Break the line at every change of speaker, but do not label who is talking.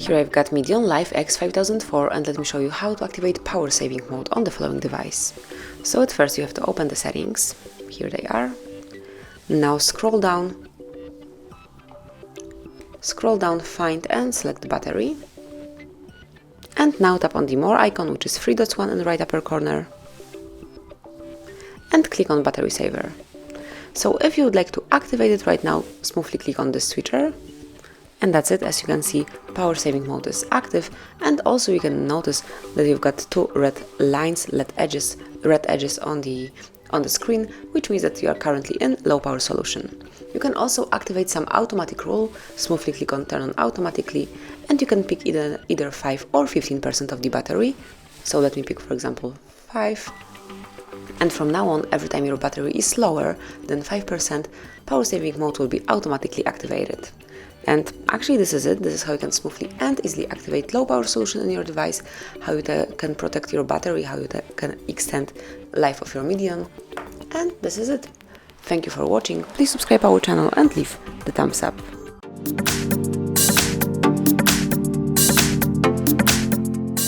Here I've got MEDION Life X5004, and let me show you how to activate power saving mode on the following device. So at first you have to open the settings. Here they are. Now scroll down, find and select the battery. And now tap on the more icon, which is 3 dots one in the right upper corner, and click on battery saver. So if you would like to activate it right now, smoothly click on this switcher. And that's it. As you can see, power saving mode is active, and also you can notice that you've got two red lines, red edges on the screen, which means that you are currently in low power solution. You can also activate some automatic rule. Smoothly click on turn on automatically, and you can pick either 5 or 15% of the battery. So let me pick, for example, 5. And from now on, every time your battery is lower than 5%, power saving mode will be automatically activated. And actually this is it. This is how you can smoothly and easily activate low power solution in your device, how you can protect your battery, how you can extend life of your MEDION. And this is it. Thank you for watching. Please subscribe our channel and leave the thumbs up.